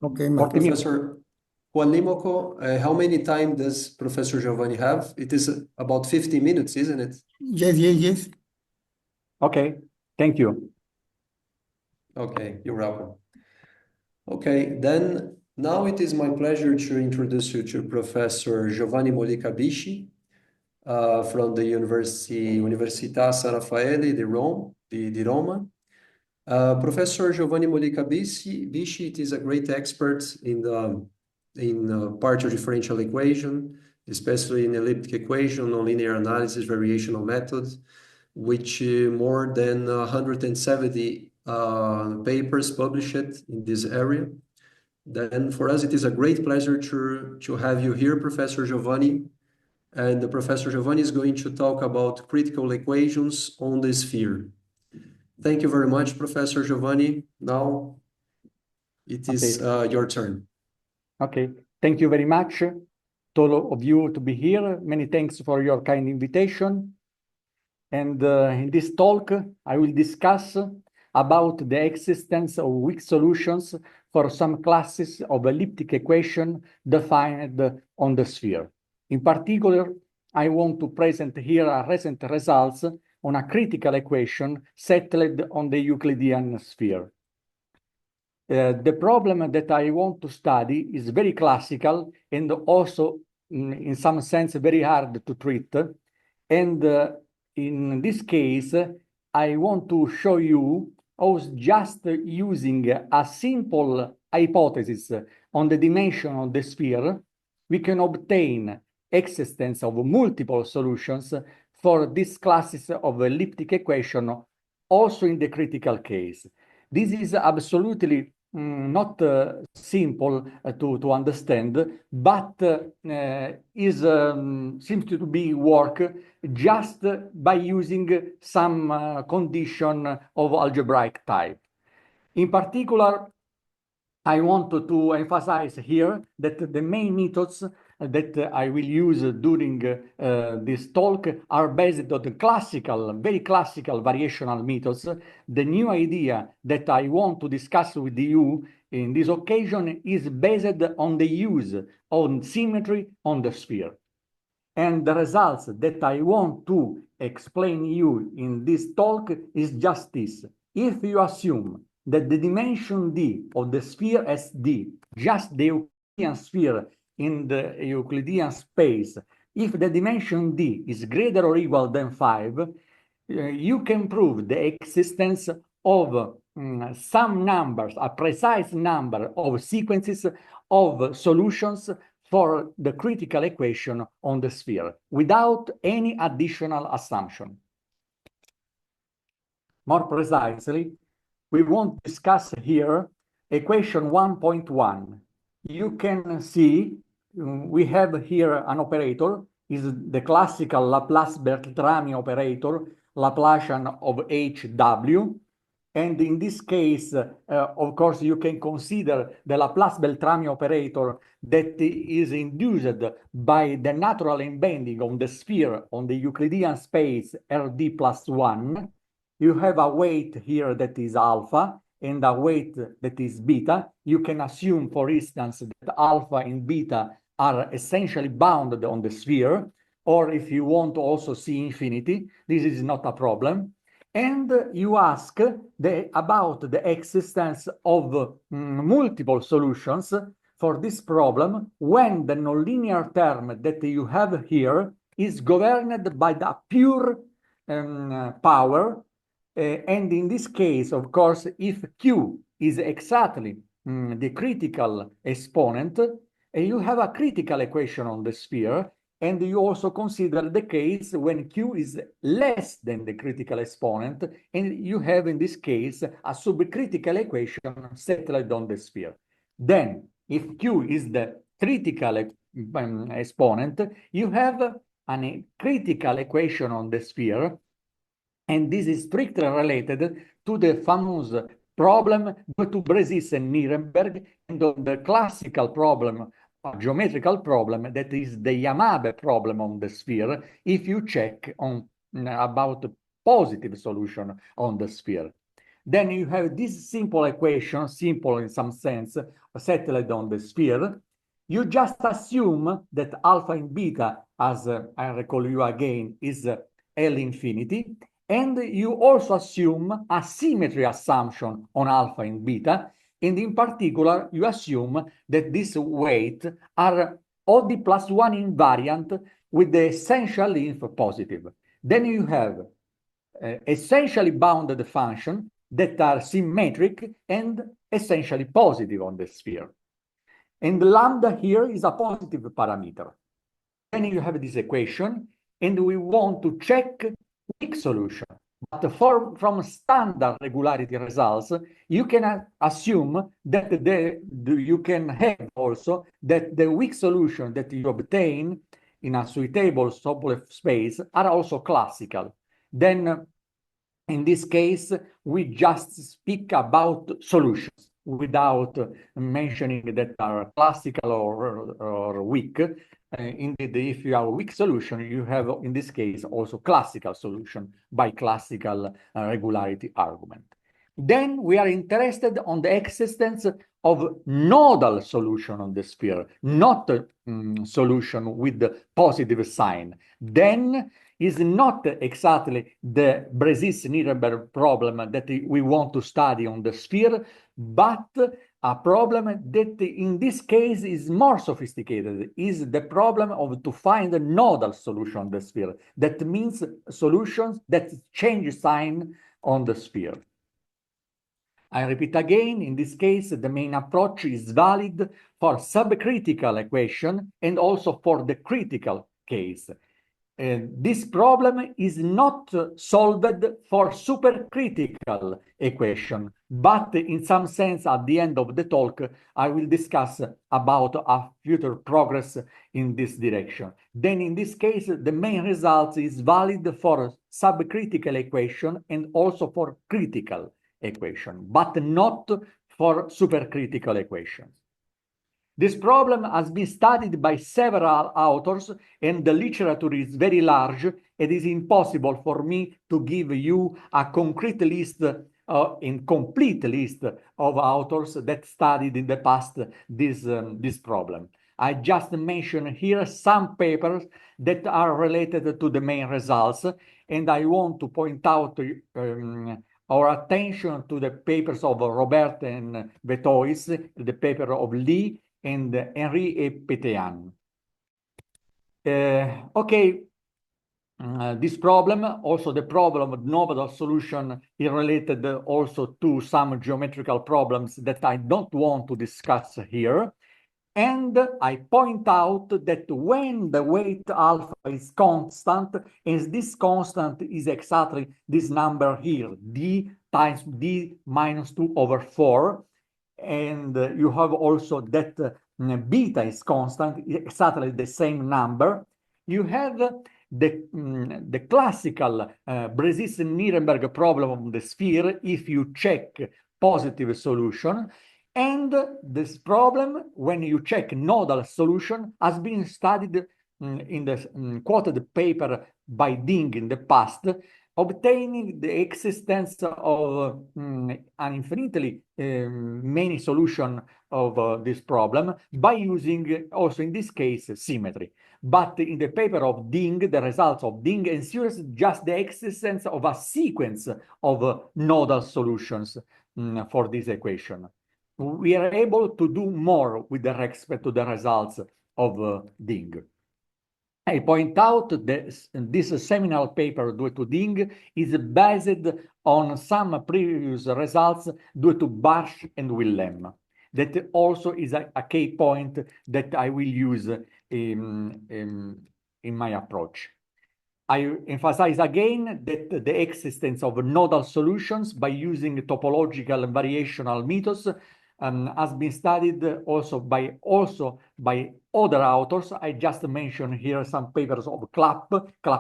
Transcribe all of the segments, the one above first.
Okay, Professor Juan Limoco, how many time does Professor Giovanni have? It is about 50 minutes, isn't it? Yes. Okay, thank you. Okay, you're welcome. Okay, then now it is my pleasure to introduce you to Professor Giovanni Molica Bisci from the Università San Raffaele di Roma. Professor Giovanni Molica Bisci is a great expert in partial differential equation, especially in elliptic equation, nonlinear analysis, variational methods, which more than 170 papers published in this area. Then for us, it is a great pleasure to have you here, Professor Giovanni. And Professor Giovanni is going to talk about critical equations on the sphere. Thank you very much, Professor Giovanni. Now it is your turn. Okay, thank you very much to all of you to be here. Many thanks for your kind invitation. And in this talk, I will discuss about the existence of weak solutions for some classes of elliptic equation defined on the sphere. In particular, I want to present here recent results on a critical equation settled on the Euclidean sphere. The problem that I want to study is very classical and also, in some sense, very hard to treat. And in this case, I want to show you how just using a simple hypothesis on the dimension of the sphere, we can obtain existence of multiple solutions for these classes of elliptic equation, also in the critical case. This is absolutely not simple to understand, but seems to be work just by using some condition of algebraic type. In particular, I want to emphasize here that the main methods that I will use during this talk are based on the classical, very classical variational methods. The new idea that I want to discuss with you in this occasion is based on the use of symmetry on the sphere. And the results that I want to explain you in this talk is just this. If you assume that the dimension d of the sphere SD, just the Euclidean sphere in the Euclidean space, if the dimension d is greater or equal than 5, you can prove the existence of some numbers, a precise number of sequences of solutions for the critical equation on the sphere without any additional assumption. More precisely, we want to discuss here equation 1.1. You can see we have here an operator, is the classical Laplace-Beltrami operator, Laplacian of HW. And in this case, of course, you can consider the Laplace-Beltrami operator that is induced by the natural embedding on the sphere on the Euclidean space Rd plus 1. You have a weight here that is alpha and a weight that is beta. You can assume, for instance, that alpha and beta are essentially bounded on the sphere, or if you want to also see infinity, this is not a problem. And you ask about the existence of multiple solutions for this problem when the nonlinear term that you have here is governed by the pure power. And in this case, of course, if Q is exactly the critical exponent, you have a critical equation on the sphere, and you also consider the case when Q is less than the critical exponent, and you have, in this case, a subcritical equation settled on the sphere. Then, if Q is the critical exponent, you have a critical equation on the sphere, and this is strictly related to the famous problem to Bresis and Nirenberg, and on the classical problem, a geometrical problem, that is the Yamabe problem on the sphere, if you check on about the positive solution on the sphere. then you have this simple equation, simple in some sense, settled on the sphere. You just assume that alpha and beta, as I recall you again, is L infinity, and you also assume a symmetry assumption on alpha and beta, and in particular, you assume that these weights are OD plus 1 invariant with the essential inf positive. Then you have essentially bounded functions that are symmetric and essentially positive on the sphere. And lambda here is a positive parameter. Then you have this equation, and we want to check weak solution. But from standard regularity results, you can assume that you can have also that the weak solution that you obtain in a suitable subspace are also classical. Then, in this case, we just speak about solutions without mentioning that are classical or weak. Indeed, if you have a weak solution, you have, in this case, also classical solution by classical regularity argument. Then we are interested on the existence of nodal solution on the sphere, not solution with the positive sign. Then is not exactly the Bresis-Nirenberg problem that we want to study on the sphere, but a problem that in this case is more sophisticated, is the problem of to find a nodal solution on the sphere. That means solutions that change sign on the sphere. I repeat again, in this case, the main approach is valid for subcritical equation and also for the critical case. This problem is not solved for supercritical equation, but in some sense, at the end of the talk, I will discuss about a future progress in this direction. Then in this case, the main result is valid for subcritical equation and also for critical equation, but not for supercritical equations. This problem has been studied by several authors, and the literature is very large. It is impossible for me to give you a concrete list, complete list of authors that studied in the past this problem. I just mention here some papers that are related to the main results, and I want to point out our attention to the papers of Robert and Vetois, the paper of Lee, and Henri et Pétéan. This problem, also the problem of nodal solution, is related also to some geometrical problems that I don't want to discuss here. And I point out that when the weight alpha is constant, and this constant is exactly this number here, d times d minus 2 over 4, and you have also that beta is constant, exactly the same number. You have the classical Bresis-Nirenberg problem of the sphere if you check positive solution. And this problem, when you check nodal solution, has been studied in the quoted paper by Ding in the past, obtaining the existence of an infinitely many solution of this problem by using also in this case symmetry. But in the paper of Ding, the results of Ding ensures just the existence of a sequence of nodal solutions for this equation. We are able to do more with respect to the results of Ding. I point out that this seminal paper due to Ding is based on some previous results due to Barsch and Willem. That also is a key point that I will use in my approach. I emphasize again that the existence of nodal solutions by using topological and variational methods has been studied also by other authors. I just mentioned here some papers of Clapp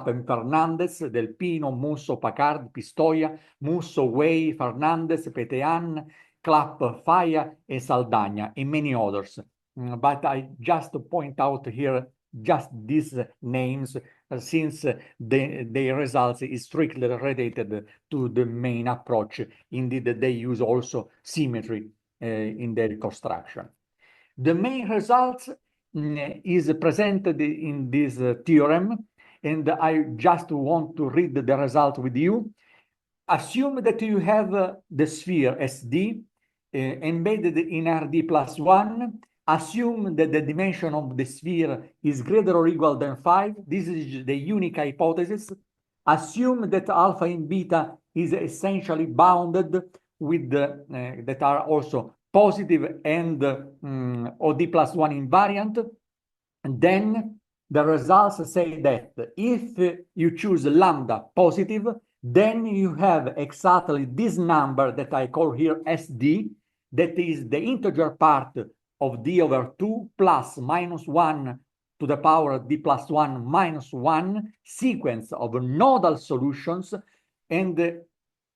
and Fernandez, Del Pino, Musso, Pacard, Pistoia, Musso, Way, Fernandez, Pétéan, Clapp, Faya, and Saldagna, and many others. But I just point out here just these names since the results is strictly related to the main approach. Indeed, they use also symmetry in their construction. The main results is presented in this theorem, and I just want to read the result with you. Assume that you have the sphere SD embedded in RD plus 1. Assume that the dimension of the sphere is greater or equal than 5. This is the unique hypothesis. Assume that alpha and beta is essentially bounded with that are also positive and OD plus 1 invariant. And then the results say that if you choose lambda positive, then you have exactly this number that I call here SD, that is the integer part of d over 2 plus minus 1 to the power d plus 1 minus 1 sequence of nodal solutions, and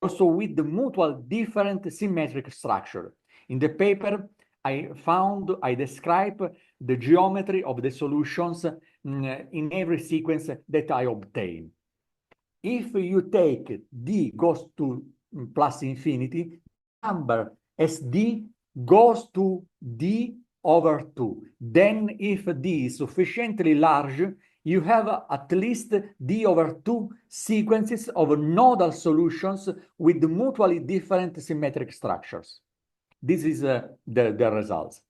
also with the mutual different symmetric structure. In the paper, I describe the geometry of the solutions in every sequence that I obtain. If you take d goes to plus infinity, number SD goes to d over 2. Then if d is sufficiently large, you have at least d over 2 sequences of nodal solutions with mutually different symmetric structures. This is the results.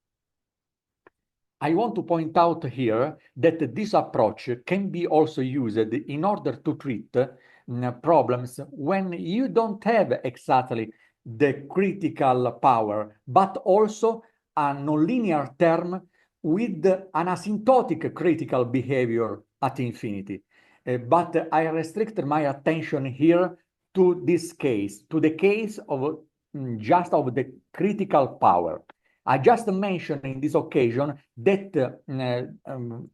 I want to point out here that this approach can be also used in order to treat problems when you don't have exactly the critical power, but also a nonlinear term with an asymptotic critical behavior at infinity. But I restrict my attention here to this case, to the case of just of the critical power. I just mentioned in this occasion that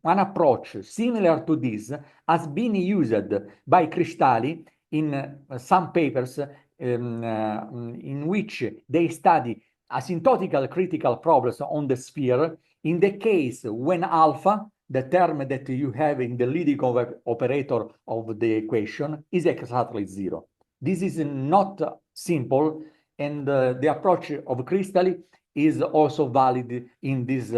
one approach similar to this has been used by Cristalli in some papers in which they study asymptotical critical problems on the sphere in the case when alpha, the term that you have in the leading operator of the equation, is exactly 0. This is not simple, and the approach of Cristalli is also valid in this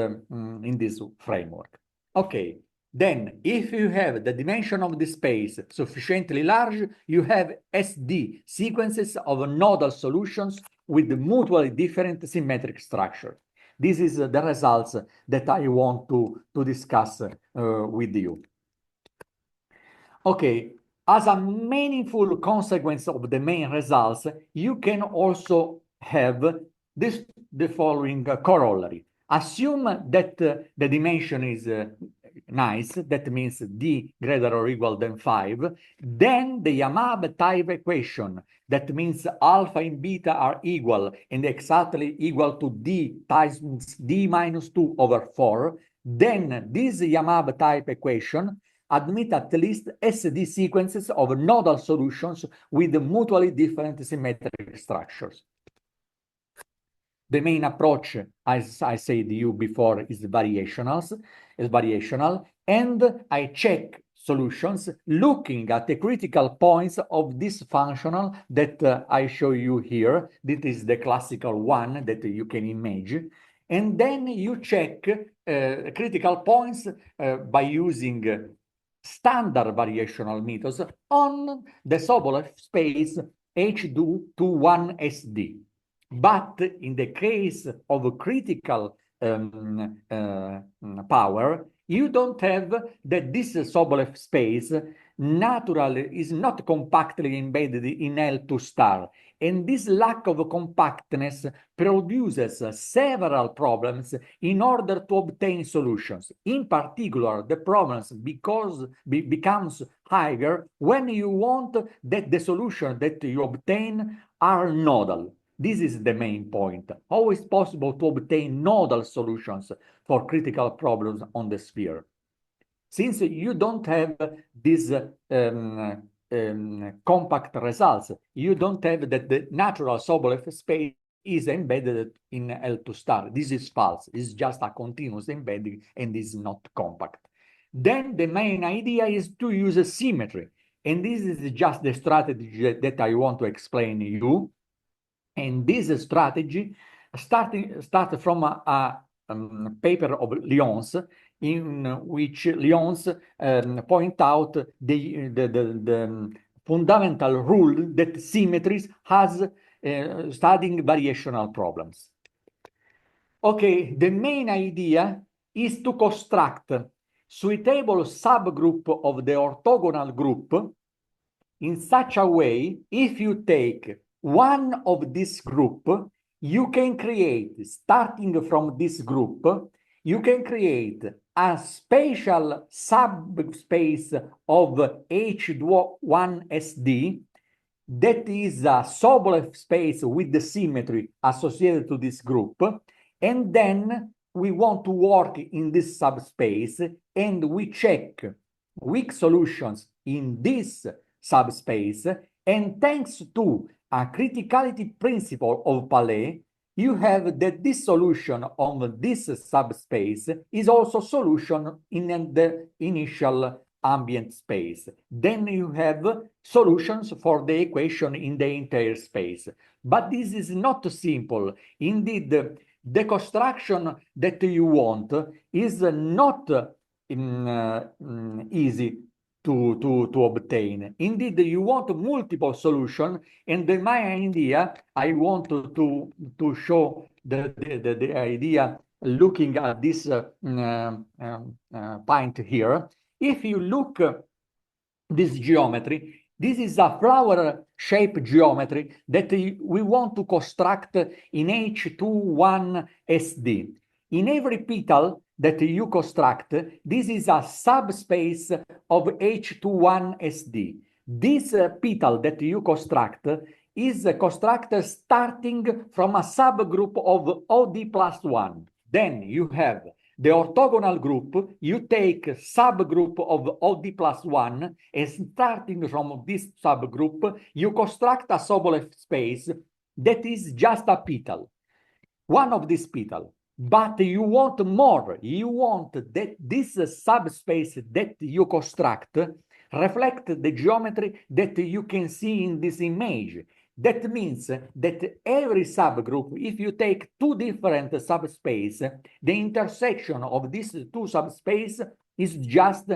framework. Okay, then if you have the dimension of the space sufficiently large, you have SD sequences of nodal solutions with mutually different symmetric structure. This is the results that I want to discuss with you. Okay, as a meaningful consequence of the main results, you can also have the following corollary. Assume that the dimension is nice, that means d greater or equal than 5, then the Yamabe type equation, that means alpha and beta are equal and exactly equal to d times d minus 2 over 4, then this Yamabe type equation admit at least SD sequences of nodal solutions with mutually different symmetric structures. The main approach, as I said to you before, is variational, and I check solutions looking at the critical points of this functional that I show you here. This is the classical one that you can imagine. And then you check critical points by using standard variational methods on the Sobolev space H21SD. But in the case of a critical power, you don't have that this Sobolev space naturally is not compactly embedded in L2 star. And this lack of compactness produces several problems in order to obtain solutions. In particular, the problems becomes higher when you want that the solution that you obtain are nodal. This is the main point. Always possible to obtain nodal solutions for critical problems on the sphere. Since you don't have these compact results, you don't have that the natural Sobolev space is embedded in L2 star. This is false. It's just a continuous embedding and is not compact. then the main idea is to use a symmetry. And this is just the strategy that I want to explain to you. And this strategy started from a paper of Lyons, in which Lyons point out the fundamental rule that symmetries has studying variational problems. Okay, the main idea is to construct suitable subgroup of the orthogonal group in such a way, if you take one of this group, you can create, starting from this group, you can create a spatial subspace of H1SD that is a Sobolev space with the symmetry associated to this group. And then we want to work in this subspace and we check weak solutions in this subspace. And thanks to a criticality principle of Palais, you have that this solution on this subspace is also solution in the initial ambient space. Then you have solutions for the equation in the entire space. But this is not simple. Indeed, the construction that you want is not easy to obtain. Indeed, you want multiple solutions, and my idea, I want to show the idea looking at this point here. If you look this geometry, this is a flower-shaped geometry that we want to construct in H21SD. In every petal that you construct, this is a subspace of H21SD. This petal that you construct is constructed starting from a subgroup of OD plus 1. Then you have the orthogonal group, you take subgroup of OD plus 1, and starting from this subgroup, you construct a Sobolev space that is just a petal, one of these petals. But you want more. You want that this subspace that you construct reflect the geometry that you can see in this image. That means that every subgroup, if you take two different subspaces, the intersection of these two subspaces is just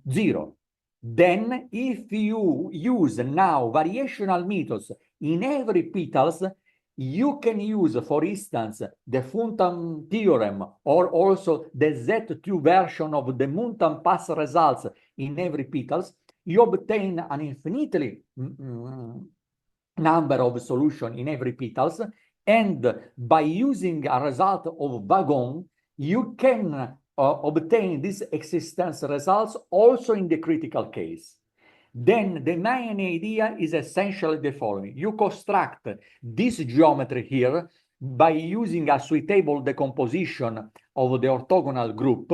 0. Then, if you use now variational methods in every petals, you can use, for instance, the Funtam theorem or also the Z2 version of the Muntam pass results in every petals. You obtain an infinitely number of solutions in every petals, and by using a result of Wagon, you can obtain these existence results also in the critical case. Then the main idea is essentially the following. You construct this geometry here by using a suitable decomposition of the orthogonal group.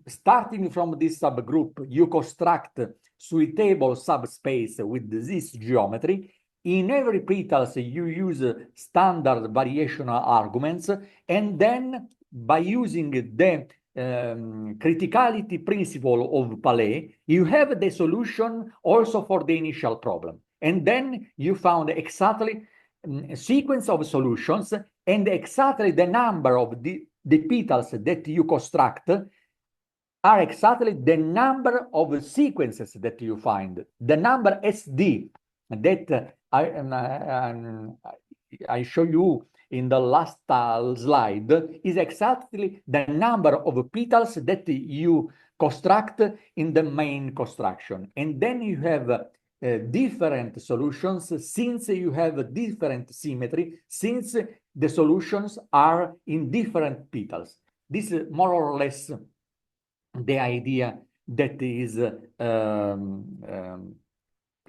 Starting from this subgroup, you construct suitable subspace with this geometry. In every petals, you use standard variational arguments, and then by using the criticality principle of Palais, you have the solution also for the initial problem. And then you found exactly a sequence of solutions, and exactly the number of the petals that you construct are exactly the number of sequences that you find. The number SD that I show you in the last slide is exactly the number of petals that you construct in the main construction. And then you have different solutions since you have different symmetry, since the solutions are in different petals. This is more or less the idea that is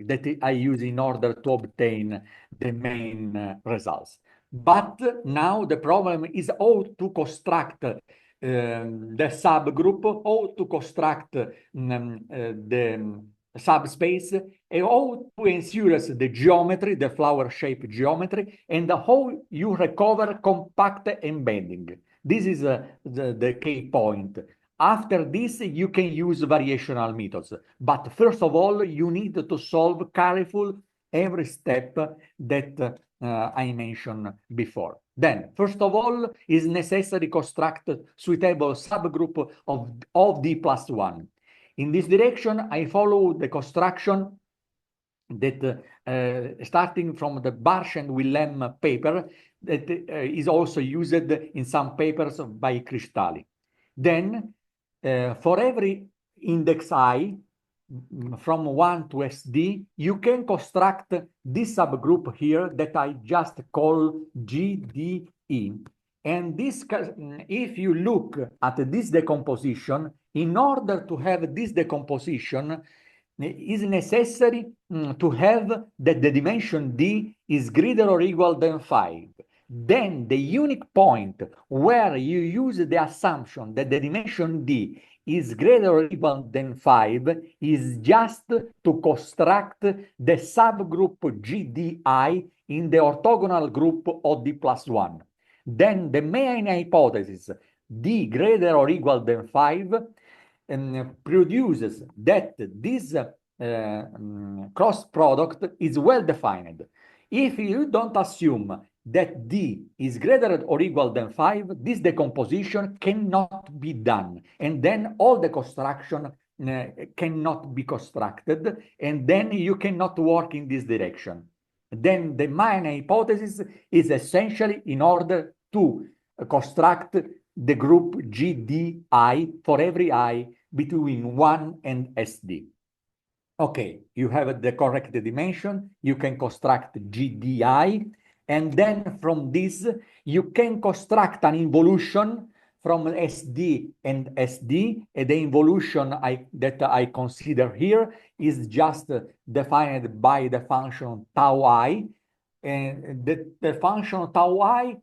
that I use in order to obtain the main results. But now the problem is how to construct the subgroup, how to construct the subspace, and how to ensure the geometry, the flower-shaped geometry, and how you recover compact embedding. This is the key point. after this, you can use variational methods. But first of all, you need to solve careful every step that I mentioned before. Then, first of all, is necessary construct suitable subgroup of D plus 1. In this direction, I follow the construction that starting from the Barsh and Willem paper that is also used in some papers by Cristalli. Then, for every index I, from 1 to SD, you can construct this subgroup here that I just call GDE. And this, if you look at this decomposition, in order to have this decomposition, is necessary to have that the dimension D is greater or equal than 5. Then the unique point where you use the assumption that the dimension D is greater or equal than 5 is just to construct the subgroup GDI in the orthogonal group of D plus 1. Then the main hypothesis, D greater or equal than 5, produces that this cross product is well defined. If you don't assume that D is greater or equal than 5, this decomposition cannot be done. And then all the construction cannot be constructed, and then you cannot work in this direction. Then the main hypothesis is essentially in order to construct the group GDI for every I between 1 and SD. Okay, you have the correct dimension, you can construct GDI, and then from this, you can construct an involution from SD and SD, and the involution that I consider here is just defined by the function tau I, and the function tau I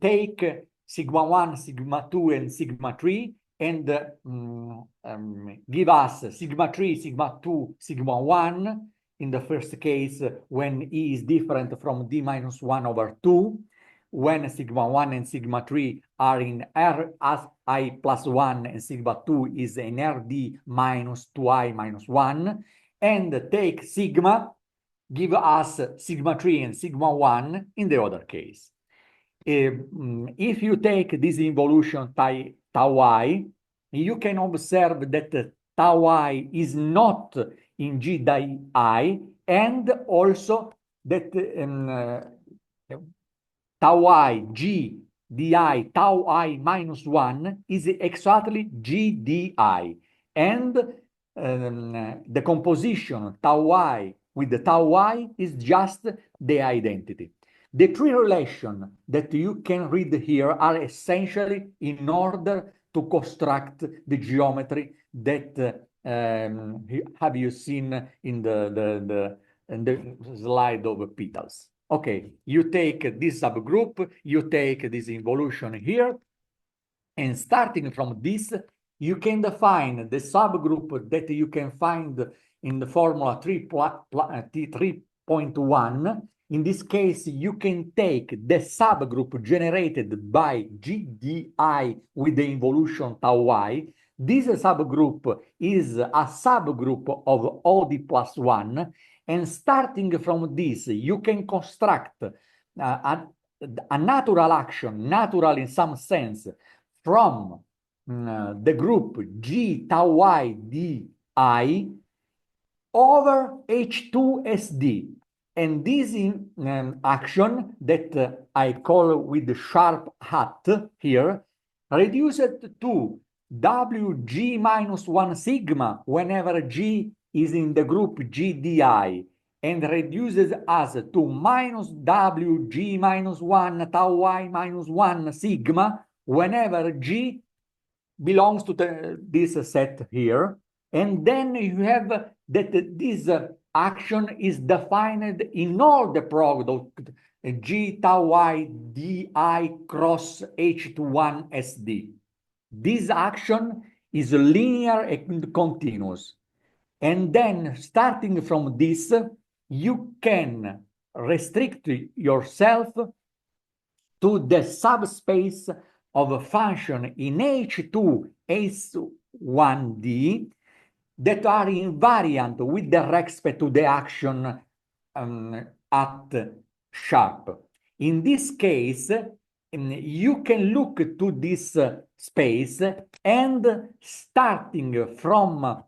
take sigma 1, sigma 2, and sigma 3, and give us sigma 3, sigma 2, sigma 1, in the first case when E is different from D minus 1 over 2, when sigma 1 and sigma 3 are in R as I plus 1 and sigma 2 is in RD minus 2I minus 1, and take sigma, give us sigma 3 and sigma 1 in the other case. If you take this involution tau I, you can observe that tau I is not in G di I, and also that tau I, G di, tau I minus 1 is exactly G di, and the composition tau I with the tau I is just the identity. The three relations that you can read here are essentially in order to construct the geometry that have you seen in the slide of petals. Okay, you take this subgroup, you take this involution here, and starting from this, you can define the subgroup that you can find in the formula 3.1. In this case, you can take the subgroup generated by GDI with the involution tau I. This subgroup is a subgroup of OD plus 1. And starting from this, you can construct a natural action, natural in some sense, from the group G tau I di over H2SD. And this action that I call with the sharp hat here reduced to WG minus 1 sigma whenever G is in the group GDI, and reduces us to minus WG minus 1 tau I minus 1 sigma whenever G belongs to this set here. And then you have that this action is defined in all the product G tau I di cross H21 SD. This action is linear and continuous. And then starting from this, you can restrict yourself to the subspace of a function in H2 S1D that are invariant with the respect to the action at sharp. In this case, you can look to this space and starting from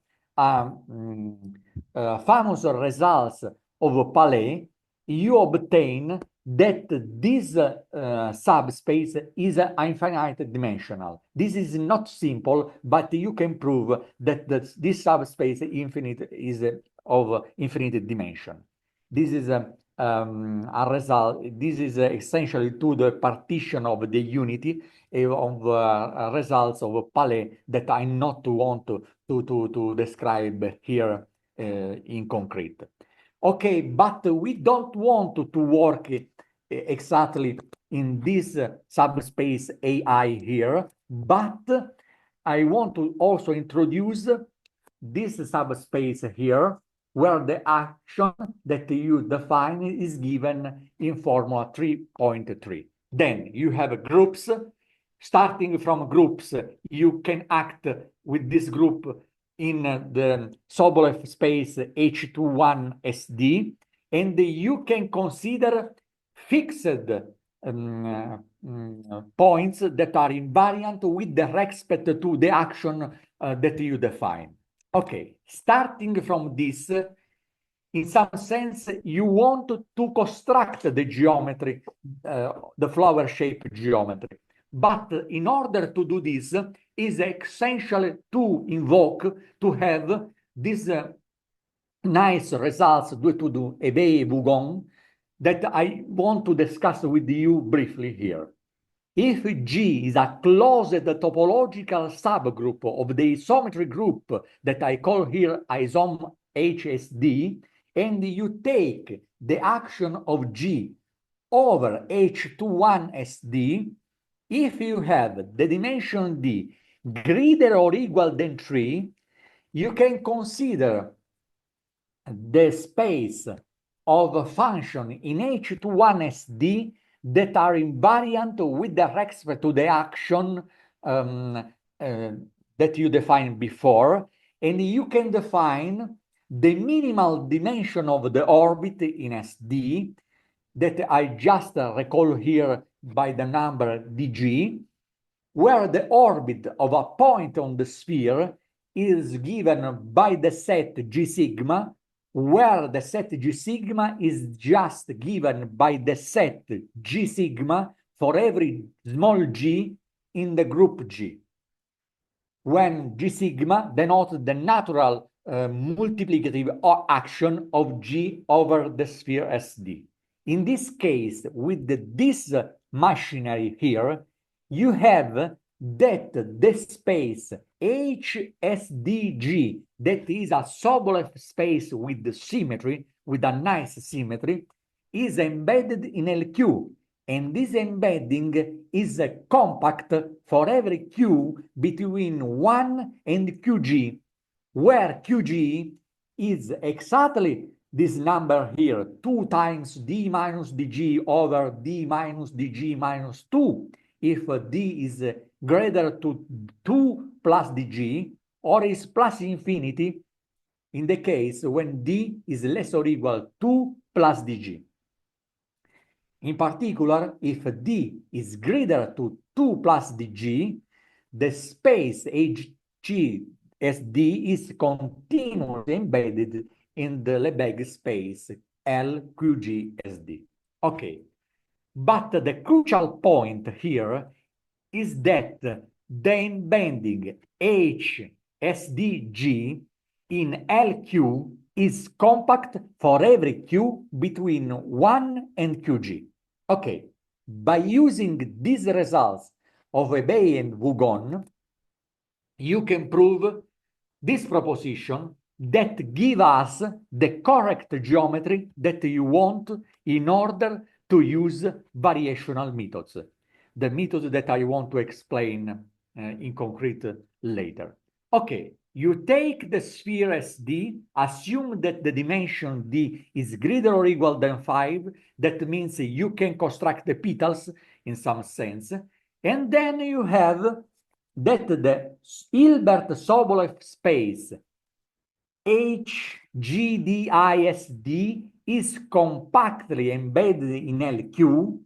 famous results of Palais, you obtain that this subspace is infinite dimensional. This is not simple, but you can prove that this subspace is of infinite dimension. This is a result. This is essentially to the partition of the unity of results of Palais that I not want to describe here in concrete. Okay, but we don't want to work exactly in this subspace AI here, but I want to also introduce this subspace here, where the action that you define is given in formula 3.3. Then you have groups. Starting from groups, you can act with this group in the Sobolev space H21SD, and you can consider fixed points that are invariant with the respect to the action that you define. Okay, starting from this, in some sense, you want to construct the geometry, the flower shape geometry. But in order to do this, is essential to invoke, to have these nice results due to the Hebei-Bougon that I want to discuss with you briefly here. If G is a closed topological subgroup of the isometry group that I call here isom HSD, and you take the action of G over H21SD, if you have the dimension D greater or equal than 3, you can consider the space of a function in H21SD that are invariant with the respect to the action that you defined before, and you can define the minimal dimension of the orbit in SD that I just recall here by the number dg, where the orbit of a point on the sphere is given by the set G sigma, where the set G sigma is just given by the set G sigma for every small g in the group G, when G sigma denotes the natural multiplicative action of G over the sphere SD. In this case, with this machinery here, you have that the space HSDG, that is a Sobolev space with the symmetry, with a nice symmetry, is embedded in LQ. And this embedding is compact for every Q between 1 and QG, where QG is exactly this number here, 2 times D minus DG over D minus DG minus 2, if D is greater to 2 plus DG, or is plus infinity in the case when D is less or equal to plus DG. In particular, if D is greater to 2 plus DG, the space HGSD is continuously embedded in the Lebesgue space LQGSD. Okay, but the crucial point here is that the embedding HSDG in LQ is compact for every Q between 1 and QG. Okay, by using these results of Hebei and Bougon, you can prove this proposition that give us the correct geometry that you want in order to use variational methods, the methods that I want to explain in concrete later. Okay, you take the sphere SD, assume that the dimension D is greater or equal than 5. That means you can construct the petals in some sense, And then you have that the Hilbert-Sobolev space HGDISD is compactly embedded in LQ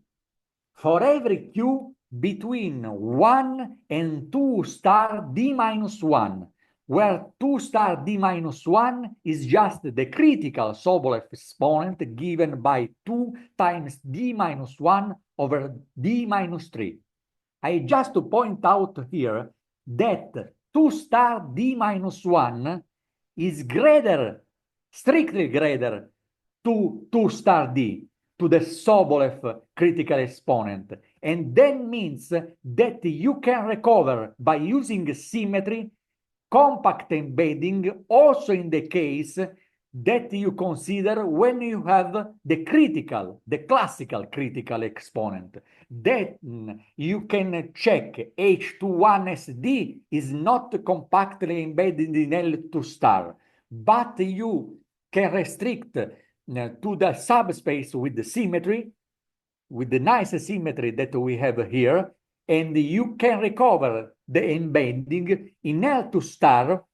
for every Q between 1 and 2 star D minus 1, where 2 star D minus 1 is just the critical Sobolev exponent given by 2 times D minus 1 over D minus 3. I just to point out here that 2 star D minus 1 is greater, strictly greater to 2 star D, to the Sobolev critical exponent. And that means that you can recover by using symmetry, compact embedding, also in the case that you consider when you have the critical, the classical critical exponent. That you can check H21SD is not compactly embedded in L2 star, but you can restrict to the subspace with the symmetry, with the nice symmetry that we have here, and you can recover the embedding in L2 star,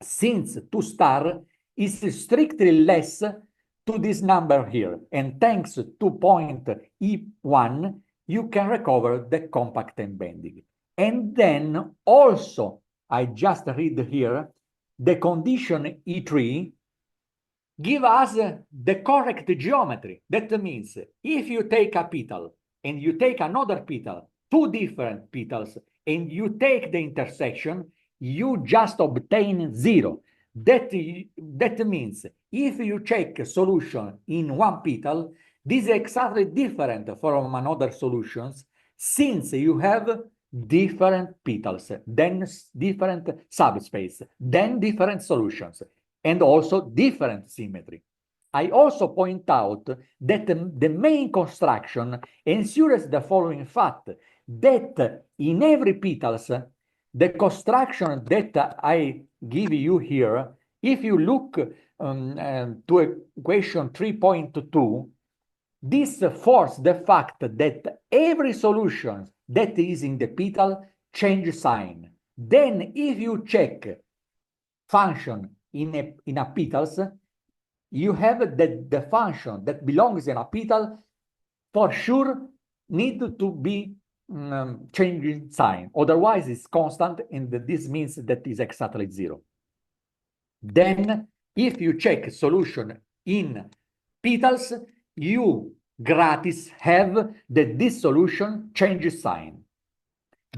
since 2 star is strictly less to this number here. And thanks to point E1, you can recover the compact embedding. And then also, I just read here, the condition E3 give us the correct geometry. That means if you take a petal and you take another petal, two different petals, and you take the intersection, you just obtain 0. That means if you check a solution in one petal, this is exactly different from another solutions, since you have different petals, then different subspace, then different solutions, and also different symmetry. I also point out that the main construction ensures the following fact, that in every petals, the construction that I give you here, if you look to equation 3.2, this forces the fact that every solution that is in the petal changes sign. Then if you check function in a petals, you have the function that belongs in a petal for sure need to be changing sign. Otherwise, it's constant, and this means that is exactly 0. Then, if you check solution in petals, you gratis have that this solution changes sign.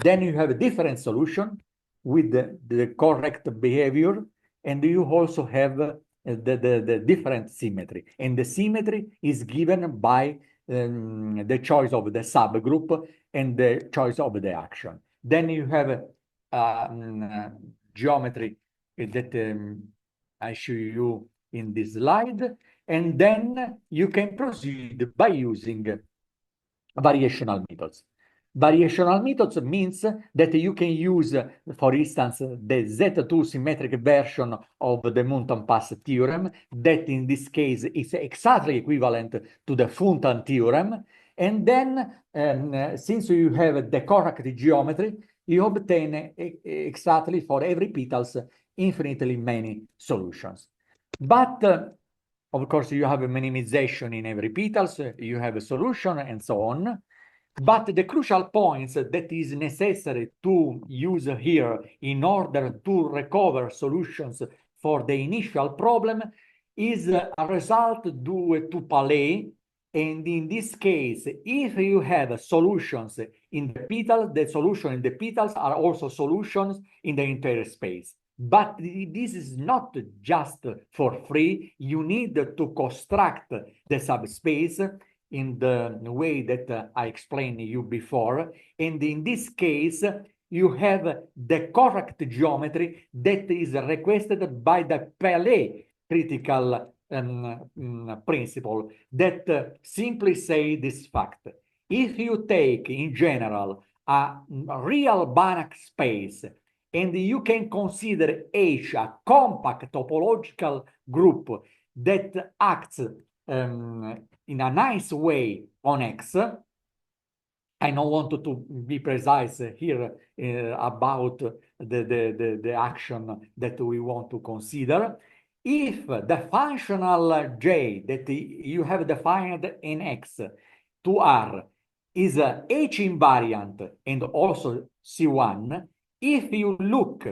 Then you have a different solution with the correct behavior, and you also have the different symmetry. And the symmetry is given by the choice of the subgroup and the choice of the action. Then you have geometry that I show you in this slide, and then you can proceed by using variational methods. Variational methods means that you can use, for instance, the Z2 symmetric version of the Munton-Pass theorem, that in this case is exactly equivalent to the Funtan theorem. And then, since you have the correct geometry, you obtain exactly for every petals infinitely many solutions. But of course, you have a minimization in every petals, you have a solution, and so on. But the crucial points that is necessary to use here in order to recover solutions for the initial problem is a result due to Palais. And in this case, if you have solutions in the petal, the solution in the petals are also solutions in the entire space. But this is not just for free. You need to construct the subspace in the way that I explained you before. And in this case, you have the correct geometry that is requested by the Palais critical principle that simply say this fact. If you take, in general, a real Banach space, and you can consider H a compact topological group that acts in a nice way on X, I don't want to be precise here about the action that we want to consider. If the functional j that you have defined in X to R is H invariant and also C1, if you look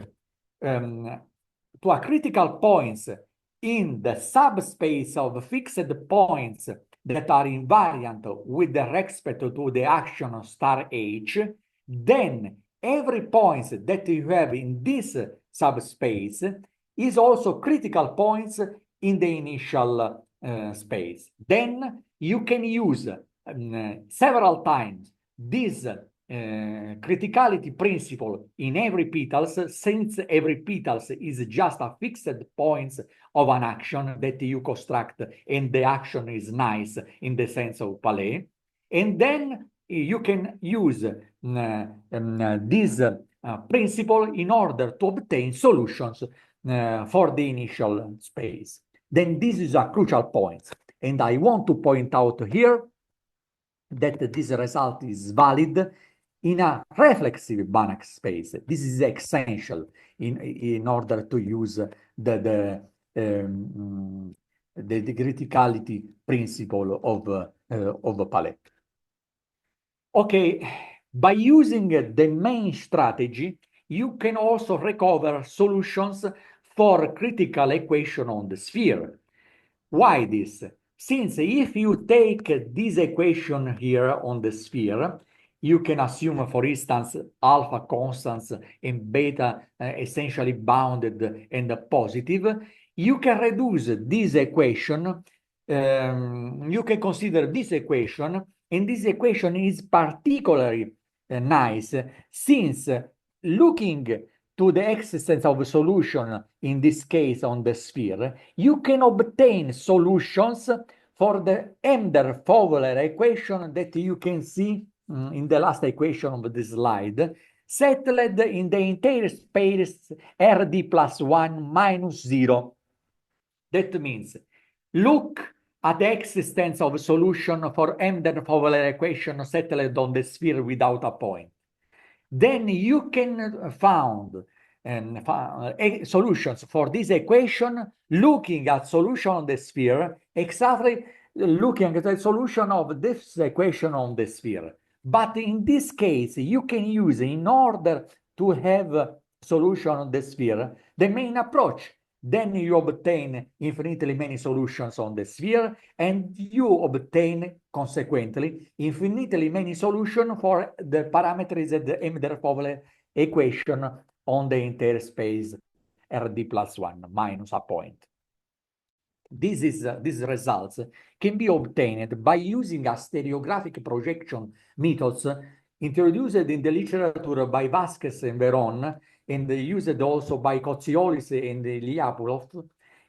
to a critical points in the subspace of fixed points that are invariant with respect to the action star H, then every point that you have in this subspace is also critical points in the initial space. Then you can use several times this criticality principle in every petals, since every petals is just a fixed points of an action that you construct, and the action is nice in the sense of Palais. And then you can use this principle in order to obtain solutions for the initial space. Then this is a crucial point. And I want to point out here that this result is valid in a reflexive Banach space. This is essential in order to use the criticality principle of Palais. Okay, by using the main strategy, you can also recover solutions for critical equation on the sphere. Why this? Since if you take this equation here on the sphere, you can assume, for instance, alpha constants and beta essentially bounded and positive. You can reduce this equation. You can consider this equation, and this equation is particularly nice since looking to the existence of a solution, in this case on the sphere, you can obtain solutions for the Emder-Fowler equation that you can see in the last equation of the slide, settled in the entire space Rd plus 1 minus 0. That means, look at the existence of a solution for Emder-Fowler equation settled on the sphere without a point. Then you can find solutions for this equation looking at solution on the sphere, exactly looking at the solution of this equation on the sphere. But in this case, you can use, in order to have a solution on the sphere, the main approach. Then you obtain infinitely many solutions on the sphere, and you obtain, consequently, infinitely many solutions for the parameters of the Emder-Fowler equation on the entire space Rd plus 1 minus a point. These results can be obtained by using a stereographic projection methods introduced in the literature by Vasquez and Veron, and used also by Kotziolis and Liapulov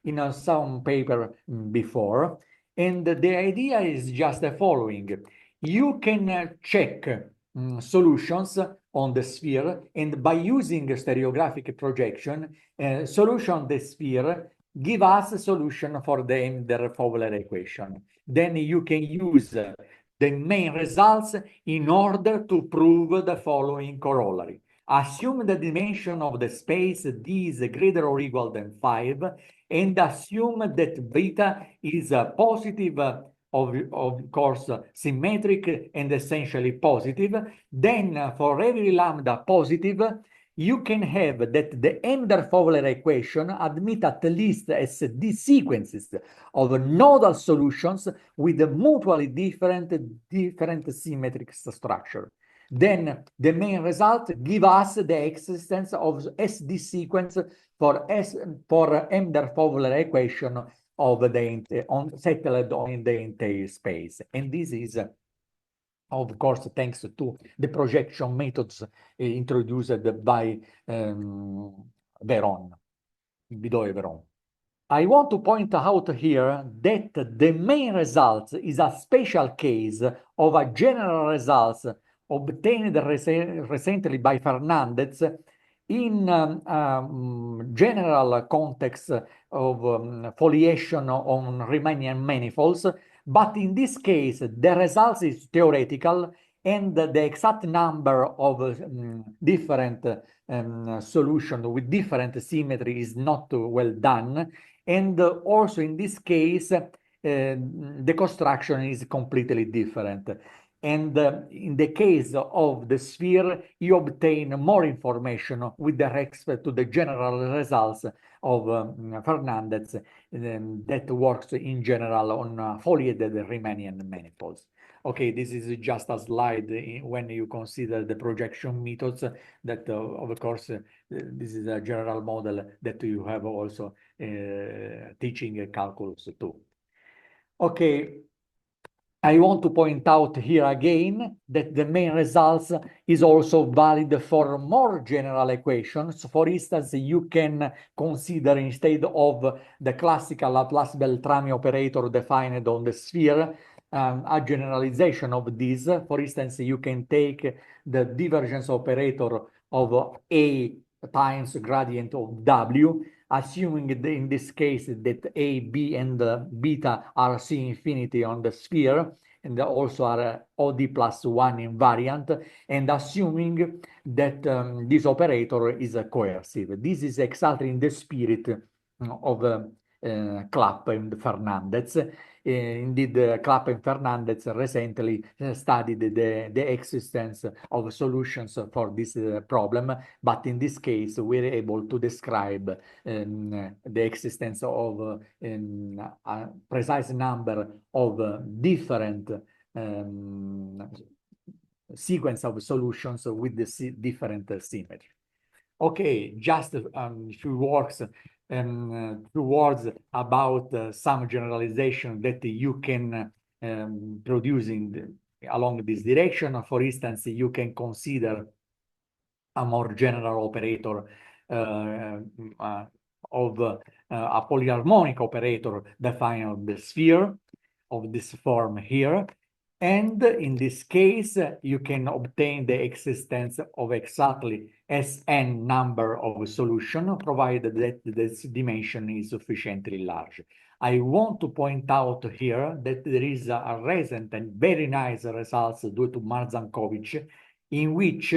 in some paper before. And the idea is just the following. You can check solutions on the sphere, and by using stereographic projection, solution on the sphere give us a solution for the Emder-Fowler equation. Then you can use the main results in order to prove the following corollary. Assume the dimension of the space D is greater or equal than 5, and assume that beta is positive, of course, symmetric and essentially positive. Then for every lambda positive, you can have that the Emder-Fowler equation admit at least as D sequences of nodal solutions with a mutually different symmetric structure. Then the main result give us the existence of SD sequence for Emder-Fowler equation of the settled on the entire space. And this is, of course, thanks to the projection methods introduced by Veron, Bidot and Veron. I want to point out here that the main result is a special case of a general results obtained recently by Fernandez in general context of foliation on Riemannian manifolds, but in this case, the result is theoretical and the exact number of different solutions with different symmetry is not well done. And also in this case, the construction is completely different. And in the case of the sphere, you obtain more information with respect to the general results of Fernandez that works in general on foliated Riemannian manifolds. Okay, this is just a slide when you consider the projection methods that, of course, this is a general model that you have also teaching calculus too. Okay, I want to point out here again that the main results is also valid for more general equations. For instance, you can consider instead of the classical Laplace-Beltrami operator defined on the sphere, a generalization of this. For instance, you can take the divergence operator of A times gradient of W, assuming in this case that A, B, and beta are C infinity on the sphere, and also are OD plus 1 invariant, and assuming that this operator is coercive. This is exactly in the spirit of Clapp and Fernandez. Indeed, Clapp and Fernandez recently studied the existence of solutions for this problem, but in this case, we're able to describe the existence of a precise number of different sequence of solutions with the different symmetry. Okay, just a few words about some generalization that you can produce along this direction. For instance, you can consider a more general operator of a polyharmonic operator defined on the sphere of this form here. And in this case, you can obtain the existence of exactly Sn number of solutions, provided that this dimension is sufficiently large. I want to point out here that there is a recent and very nice results due to Marzankovich, in which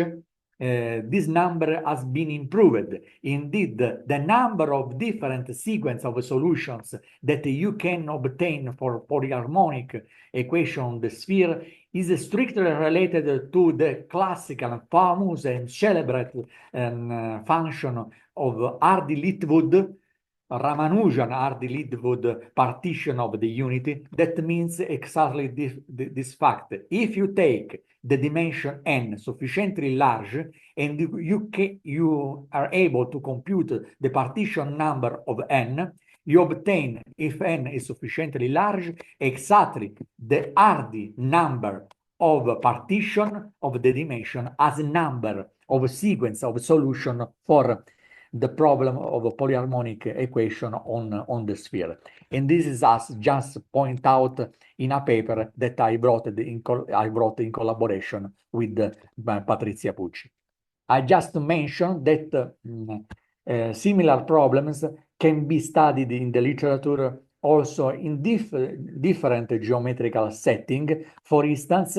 this number has been improved. Indeed, the number of different sequence of solutions that you can obtain for polyharmonic equation on the sphere is strictly related to the classical, famous, and celebrated function of Hardy-Littwood, Ramanujan Hardy-Littwood partition of the unity. That means exactly this fact. If you take the dimension n sufficiently large and you are able to compute the partition number of n, you obtain, if n is sufficiently large, exactly the Hardy number of partition of the dimension as a number of sequence of solution for the problem of a polyharmonic equation on the sphere. And this is as just point out in a paper that I wrote in collaboration with Patrizia Pucci. I just mentioned that similar problems can be studied in the literature also in different geometrical setting. For instance,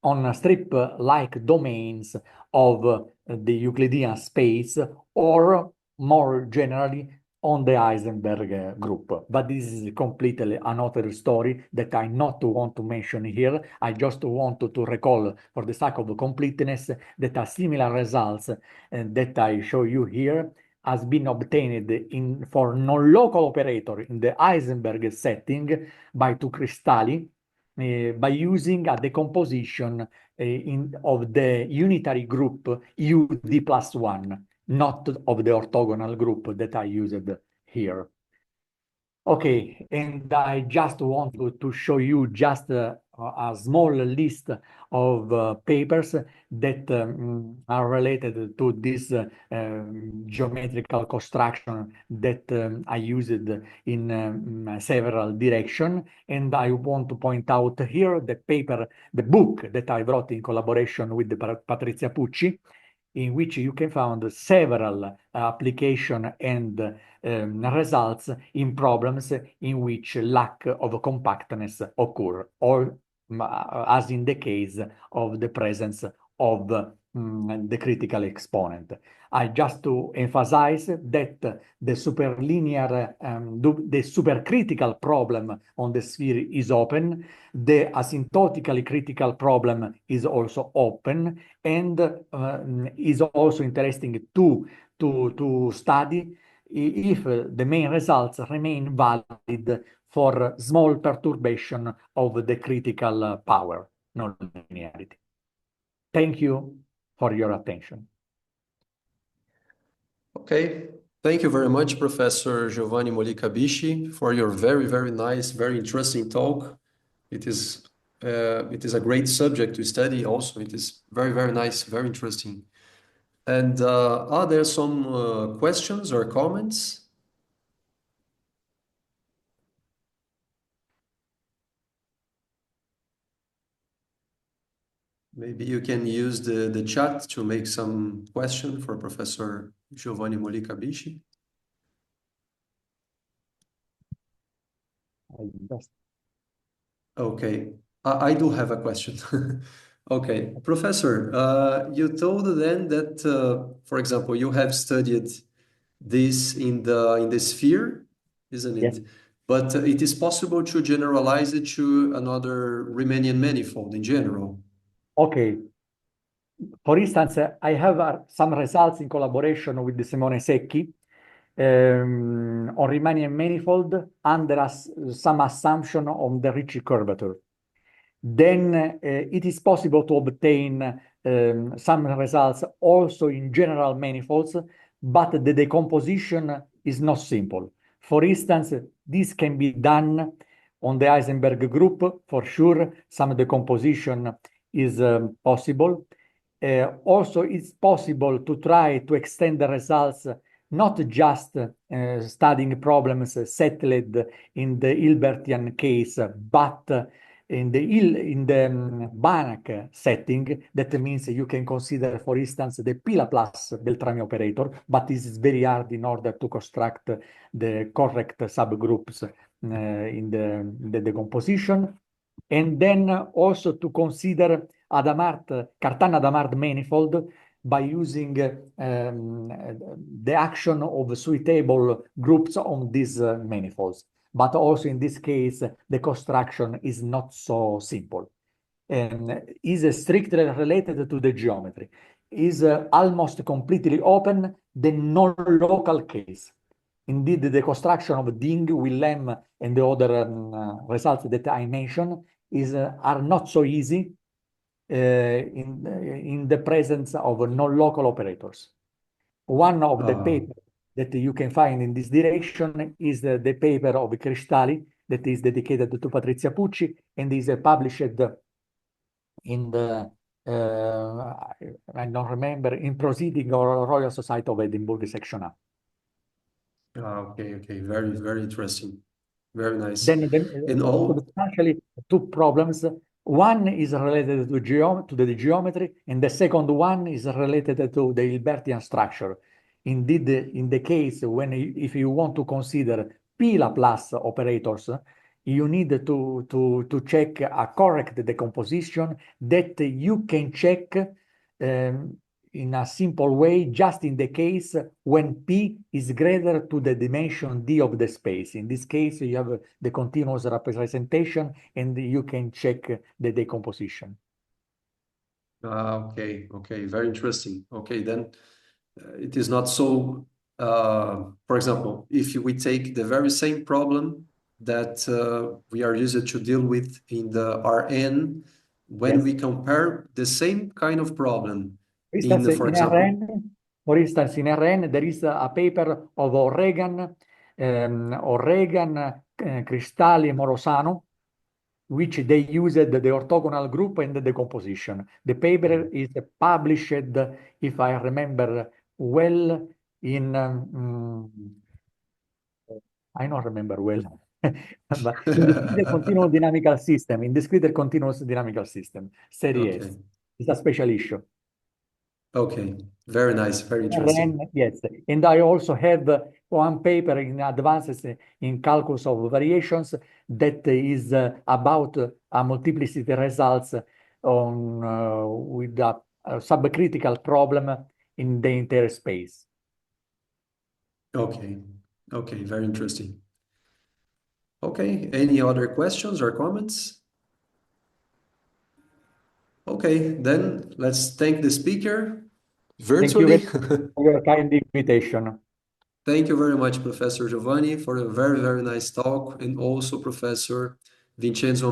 on strip-like domains of the Euclidean space, or more generally on the Heisenberg group. But this is completely another story that I not want to mention here. I just want to recall, for the sake of completeness, that a similar results that I show you here has been obtained for non-local operator in the Heisenberg setting by two cristalli, by using a decomposition of the unitary group UD plus 1, not of the orthogonal group that I used here. Okay, and I just want to show you just a small list of papers that are related to this geometrical construction that I used in several directions. And I want to point out here the book that I wrote in collaboration with Patrizia Pucci, in which you can find several applications and results in problems in which lack of compactness occur, or as in the case of the presence of the critical exponent. I just to emphasize that the superlinear, the supercritical problem on the sphere is open. The asymptotically critical problem is also open, and is also interesting to study if the main results remain valid for small perturbation of the critical power nonlinearity. Thank you for your attention. Okay, thank you very much, Professor Giovanni Molica Bisci, for your very, very nice, very interesting talk. It is a great subject to study also. It is very, very nice, very interesting. And are there some questions or comments? Maybe you can use the chat to make some question for Professor Giovanni Molica Bisci. Okay, I do have a question. Okay, Professor, you told then that, for example, you have studied this in the sphere, isn't it? Yes. But it is possible to generalize it to another Riemannian manifold in general. Okay. For instance, I have some results in collaboration with Simone Secchi on Riemannian manifold under some assumption on the Ricci curvature. Then it is possible to obtain some results also in general manifolds, but the decomposition is not simple. For instance, this can be done on the Heisenberg group, for sure. Some decomposition is possible. Also, it's possible to try to extend the results, not just studying problems settled in the Hilbertian case, but in the Banach setting. That means you can consider, for instance, the P Laplace Beltrami operator, but this is very hard in order to construct the correct subgroups in the decomposition. And then also to consider Cartan-Hadamard manifold by using the action of suitable groups on these manifolds. But also in this case, the construction is not so simple. Is strictly related to the geometry. Is almost completely open the non-local case. Indeed, the construction of Ding, Willem, and the other results that I mentioned are not so easy in the presence of non-local operators. One of the papers that you can find in this direction is the paper of Cristalli that is dedicated to Patrizia Pucci and is published in the, I don't remember, in Proceeding or Royal Society of Edinburgh, Section A. Okay, very, very interesting. Very nice. Then substantially two problems. One is related to the geometry, and the second one is related to the Hilbertian structure. Indeed, in the case if you want to consider P Laplace operators, you need to check a correct decomposition that you can check in a simple way, just in the case when P is greater to the dimension D of the space. In this case, you have the continuous representation and you can check the decomposition. Okay, very interesting. Okay, then it is not so, for example, if we take the very same problem that we are used to deal with in the RN, when we compare the same kind of problem, for example, for instance, in RN, there is a paper of O'Regan, Cristalli, Morosano, which they used the orthogonal group and the decomposition. The paper is published, if I remember well, in I don't remember well, but in discrete continuous dynamical system, Serie S. It's a special issue. Okay, very nice, very interesting. Yes, and I also have one paper in advances in calculus of variations that is about multiplicity results on with a subcritical problem in the entire space. Okay, okay, very interesting. Okay, any other questions or comments? Okay, then let's thank the speaker Thank you virtually. for your kind invitation. Thank you very much, Professor Giovanni, for a very, very nice talk, and also Professor Vincenzo